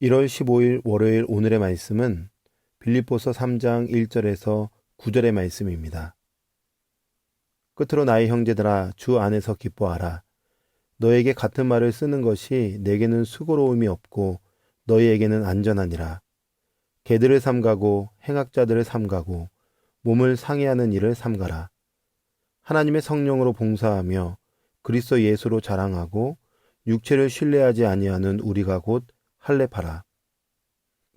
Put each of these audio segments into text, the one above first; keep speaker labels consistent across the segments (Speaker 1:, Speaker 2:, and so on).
Speaker 1: 1월 15일 월요일 오늘의 말씀은 빌립보서 3장 1절에서 9절의 말씀입니다. 끝으로 나의 형제들아 주 안에서 기뻐하라. 너에게 같은 말을 쓰는 것이 내게는 수고로움이 없고 너희에게는 안전하니라. 개들을 삼가고 행악자들을 삼가고 몸을 상해하는 일을 삼가라. 하나님의 성령으로 봉사하며 그리스도 예수로 자랑하고 육체를 신뢰하지 아니하는 우리가 곧 할례파라.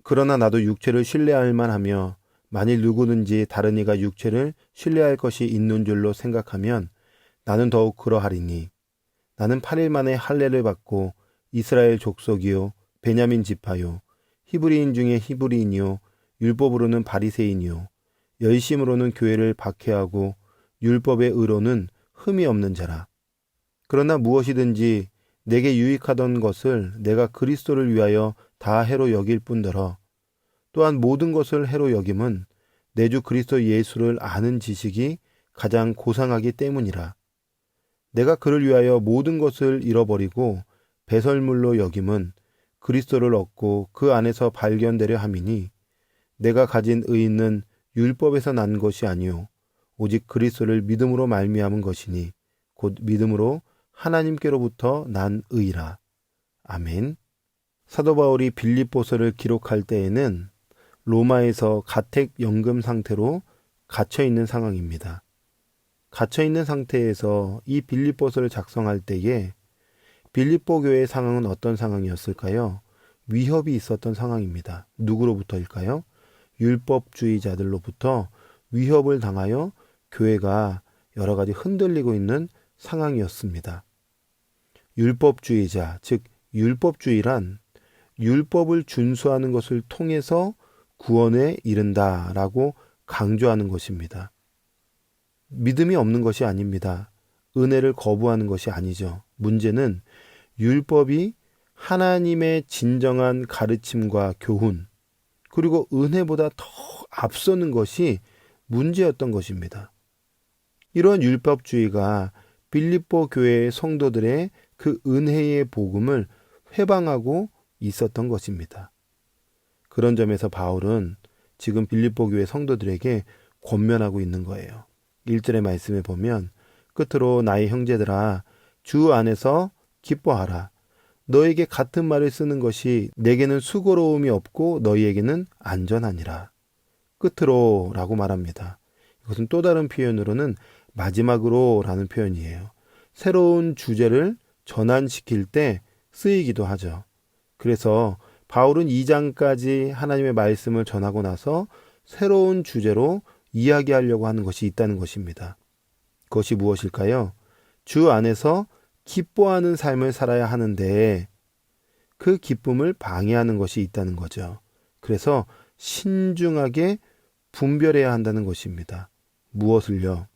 Speaker 1: 그러나 나도 육체를 신뢰할 만하며 만일 누구든지 다른 이가 육체를 신뢰할 것이 있는 줄로 생각하면 나는 더욱 그러하리니 나는 8일 만에 할례를 받고 이스라엘 족속이요 베냐민 지파요 히브리인 중에 히브리인이요 율법으로는 바리새인이요 열심으로는 교회를 박해하고 율법의 의로는 흠이 없는 자라. 그러나 무엇이든지 내게 유익하던 것을 내가 그리스도를 위하여 다 해로 여길 뿐더러 또한 모든 것을 해로 여김은 내 주 그리스도 예수를 아는 지식이 가장 고상하기 때문이라. 내가 그를 위하여 모든 것을 잃어버리고 배설물로 여김은 그리스도를 얻고 그 안에서 발견되려 함이니 내가 가진 의는 율법에서 난 것이 아니요 오직 그리스도를 믿음으로 말미암은 것이니 곧 믿음으로 하나님께로부터 난 의라. 아멘. 사도 바울이 빌립보서를 기록할 때에는 로마에서 가택 연금 상태로 갇혀 있는 상황입니다. 갇혀 있는 상태에서 이 빌립보서를 작성할 때에 빌립보 교회의 상황은 어떤 상황이었을까요? 위협이 있었던 상황입니다. 누구로부터일까요? 율법주의자들로부터 위협을 당하여 교회가 여러 가지 흔들리고 있는 상황이었습니다. 율법주의자, 즉 율법주의란 율법을 준수하는 것을 통해서 구원에 이른다라고 강조하는 것입니다. 믿음이 없는 것이 아닙니다. 은혜를 거부하는 것이 아니죠. 문제는 율법이 하나님의 진정한 가르침과 교훈, 그리고 은혜보다 더 앞서는 것이 문제였던 것입니다. 이러한 율법주의가 빌립보 교회의 성도들의 그 은혜의 복음을 회방하고 있었던 것입니다. 그런 점에서 바울은 지금 빌립보 교회 성도들에게 권면하고 있는 거예요. 1절의 말씀에 보면 끝으로 나의 형제들아 주 안에서 기뻐하라. 너에게 같은 말을 쓰는 것이 내게는 수고로움이 없고 너희에게는 안전하니라. 끝으로 라고 말합니다. 이것은 또 다른 표현으로는 마지막으로 라는 표현이에요. 새로운 주제를 전환시킬 때 쓰이기도 하죠. 그래서 바울은 2장까지 하나님의 말씀을 전하고 나서 새로운 주제로 이야기하려고 하는 것이 있다는 것입니다. 그것이 무엇일까요? 주 안에서 기뻐하는 삶을 살아야 하는데 그 기쁨을 방해하는 것이 있다는 거죠. 그래서 신중하게 분별해야 한다는 것입니다. 무엇을요?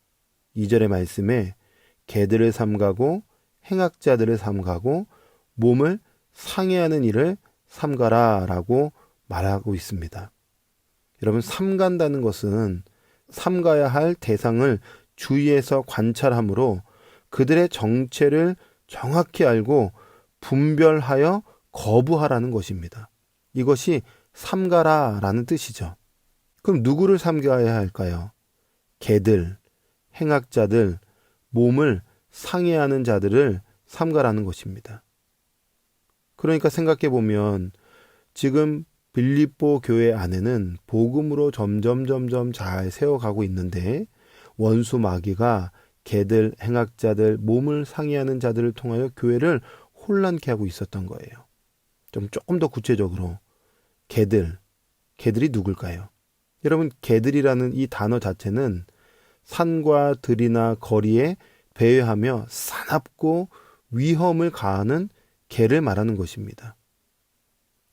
Speaker 1: 2절의 말씀에 개들을 삼가고 행악자들을 삼가고 몸을 상해하는 일을 삼가라 라고 말하고 있습니다. 여러분, 삼간다는 것은 삼가야 할 대상을 주위에서 관찰함으로 그들의 정체를 정확히 알고 분별하여 거부하라는 것입니다. 이것이 삼가라 라는 뜻이죠. 그럼 누구를 삼가야 할까요? 개들, 행악자들, 몸을 상해하는 자들을 삼가라는 것입니다. 그러니까 생각해 보면 지금 빌립보 교회 안에는 복음으로 점점 잘 세워가고 있는데 원수 마귀가 개들, 행악자들, 몸을 상해하는 자들을 통하여 교회를 혼란케 하고 있었던 거예요. 조금 더 구체적으로 개들이 누굴까요? 여러분, 개들이라는 이 단어 자체는 산과 들이나 거리에 배회하며 사납고 위험을 가하는 개를 말하는 것입니다.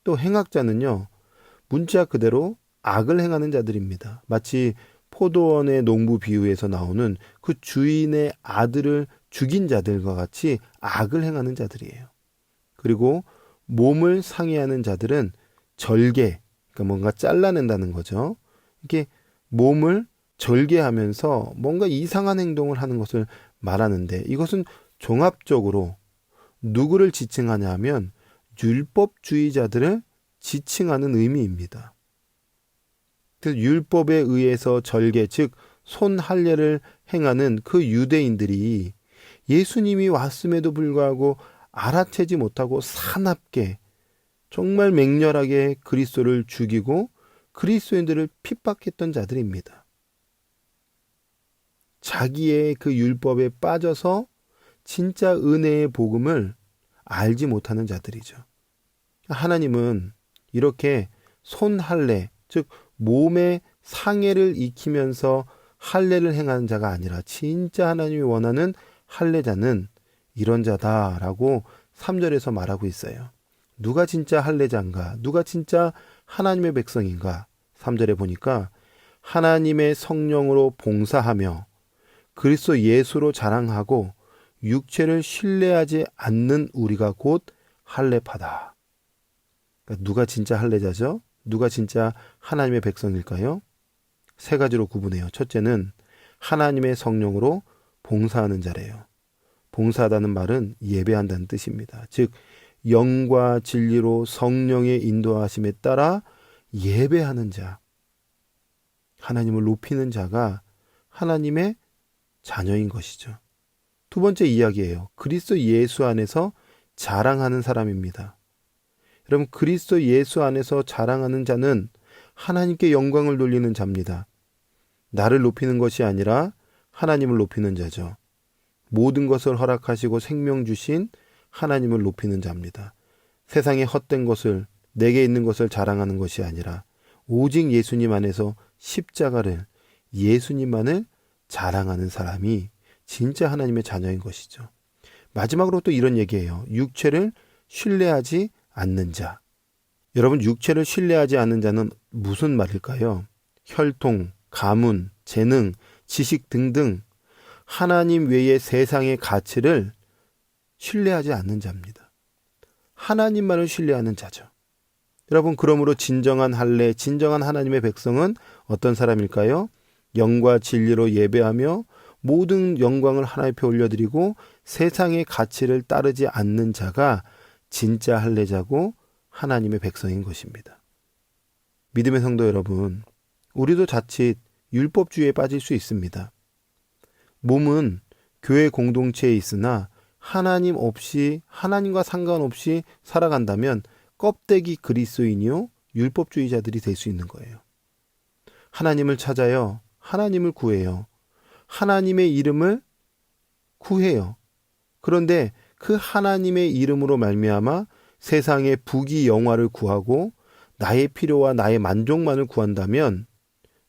Speaker 1: 또 행악자는요, 문자 그대로 악을 행하는 자들입니다. 마치 포도원의 농부 비유에서 나오는 그 주인의 아들을 죽인 자들과 같이 악을 행하는 자들이에요. 그리고 몸을 상해하는 자들은 절개, 그러니까 뭔가 잘라낸다는 거죠. 이렇게 몸을 절개하면서 뭔가 이상한 행동을 하는 것을 말하는데 이것은 종합적으로 누구를 지칭하냐 하면 율법주의자들을 지칭하는 의미입니다. 그래서 율법에 의해서 절개, 즉 손할례를 행하는 그 유대인들이 예수님이 왔음에도 불구하고 알아채지 못하고 사납게 정말 맹렬하게 그리스도를 죽이고 그리스도인들을 핍박했던 자들입니다. 자기의 그 율법에 빠져서 진짜 은혜의 복음을 알지 못하는 자들이죠. 하나님은 이렇게 손할례, 즉 몸의 상해를 익히면서 할례를 행하는 자가 아니라 진짜 하나님이 원하는 할례자는 이런 자다라고 3절에서 말하고 있어요. 누가 진짜 할례자인가? 누가 진짜 하나님의 백성인가? 3절에 보니까 하나님의 성령으로 봉사하며 그리스도 예수로 자랑하고 육체를 신뢰하지 않는 우리가 곧 할례파다. 그러니까 누가 진짜 할례자죠? 누가 진짜 하나님의 백성일까요? 세 가지로 구분해요. 첫째는 하나님의 성령으로 봉사하는 자래요. 봉사하다는 말은 예배한다는 뜻입니다. 즉 영과 진리로 성령의 인도하심에 따라 예배하는 자, 하나님을 높이는 자가 하나님의 자녀인 것이죠. 두 번째 이야기예요. 그리스도 예수 안에서 자랑하는 사람입니다. 여러분, 그리스도 예수 안에서 자랑하는 자는 하나님께 영광을 돌리는 자입니다. 나를 높이는 것이 아니라 하나님을 높이는 자죠. 모든 것을 허락하시고 생명 주신 하나님을 높이는 자입니다. 세상의 헛된 것을, 내게 있는 것을 자랑하는 것이 아니라 오직 예수님 안에서 십자가를, 예수님만을 자랑하는 사람이 진짜 하나님의 자녀인 것이죠. 마지막으로 또 이런 얘기예요. 육체를 신뢰하지 않는 자. 여러분, 육체를 신뢰하지 않는 자는 무슨 말일까요? 혈통, 가문, 재능, 지식 등등 하나님 외의 세상의 가치를 신뢰하지 않는 자입니다. 하나님만을 신뢰하는 자죠. 여러분, 그러므로 진정한 할례, 진정한 하나님의 백성은 어떤 사람일까요? 영과 진리로 예배하며 모든 영광을 하나님 앞에 올려드리고 세상의 가치를 따르지 않는 자가 진짜 할례자고 하나님의 백성인 것입니다. 믿음의 성도 여러분, 우리도 자칫 율법주의에 빠질 수 있습니다. 몸은 교회 공동체에 있으나 하나님 없이, 하나님과 상관없이 살아간다면 껍데기 그리스도인이요 율법주의자들이 될 수 있는 거예요. 하나님을 찾아요. 하나님을 구해요. 하나님의 이름을 구해요. 그런데 그 하나님의 이름으로 말미암아 세상의 부귀 영화를 구하고 나의 필요와 나의 만족만을 구한다면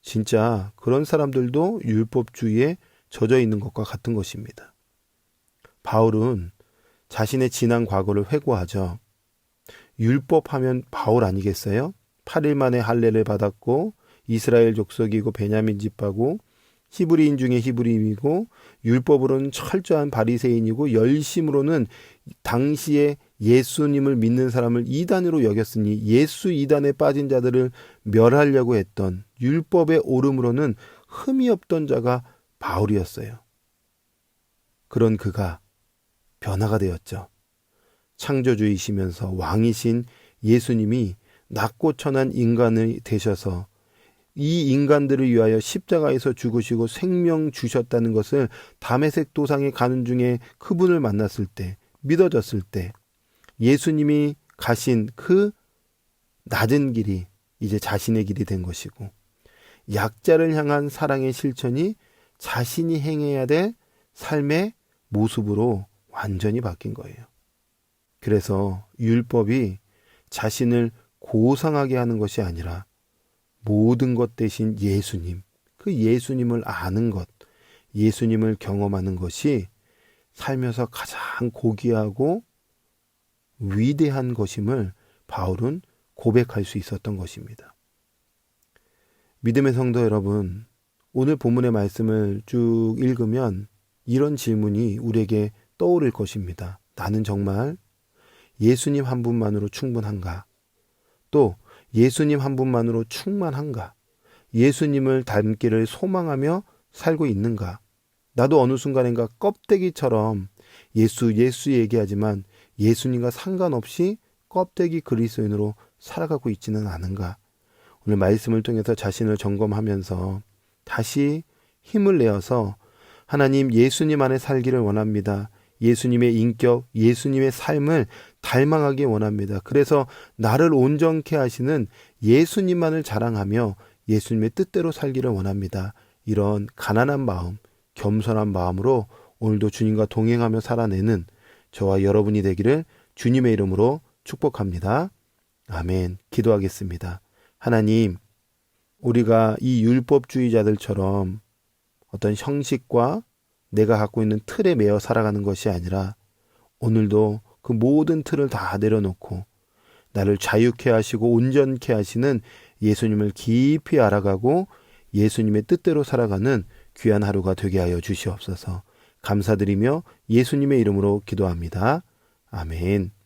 Speaker 1: 진짜 그런 사람들도 율법주의에 젖어 있는 것과 같은 것입니다. 바울은 자신의 지난 과거를 회고하죠. 율법하면 바울 아니겠어요? 8일 만에 할례를 받았고 이스라엘 족속이고 베냐민 집하고 히브리인 중에 히브리인이고 율법으로는 철저한 바리새인이고 열심으로는 당시에 예수님을 믿는 사람을 이단으로 여겼으니 예수 이단에 빠진 자들을 멸하려고 했던 율법의 오름으로는 흠이 없던 자가 바울이었어요. 그런 그가 변화가 되었죠. 창조주이시면서 왕이신 예수님이 낮고 천한 인간이 되셔서 이 인간들을 위하여 십자가에서 죽으시고 생명 주셨다는 것을 다메섹 도상에 가는 중에 그분을 만났을 때, 믿어졌을 때 예수님이 가신 그 낮은 길이 이제 자신의 길이 된 것이고 약자를 향한 사랑의 실천이 자신이 행해야 될 삶의 모습으로 완전히 바뀐 거예요. 그래서 율법이 자신을 고상하게 하는 것이 아니라 모든 것 대신 예수님, 그 예수님을 아는 것, 예수님을 경험하는 것이 살면서 가장 고귀하고 위대한 것임을 바울은 고백할 수 있었던 것입니다. 믿음의 성도 여러분, 오늘 본문의 말씀을 쭉 읽으면 이런 질문이 우리에게 떠오를 것입니다. 나는 정말 예수님 한 분만으로 충분한가? 또 예수님 한 분만으로 충만한가? 예수님을 닮기를 소망하며 살고 있는가? 나도 어느 순간인가 껍데기처럼 예수 얘기하지만 예수님과 상관없이 껍데기 그리스도인으로 살아가고 있지는 않은가? 오늘 말씀을 통해서 자신을 점검하면서 다시 힘을 내어서 하나님, 예수님 안에 살기를 원합니다. 예수님의 인격, 예수님의 삶을 닮아가기 원합니다. 그래서 나를 온전케 하시는 예수님만을 자랑하며 예수님의 뜻대로 살기를 원합니다. 이런 가난한 마음, 겸손한 마음으로 오늘도 주님과 동행하며 살아내는 저와 여러분이 되기를 주님의 이름으로 축복합니다. 아멘. 기도하겠습니다. 하나님, 우리가 이 율법주의자들처럼 어떤 형식과 내가 갖고 있는 틀에 매여 살아가는 것이 아니라 오늘도 그 모든 틀을 다 내려놓고 나를 자유케 하시고 온전케 하시는 예수님을 깊이 알아가고 예수님의 뜻대로 살아가는 귀한 하루가 되게 하여 주시옵소서. 감사드리며 예수님의 이름으로 기도합니다. 아멘.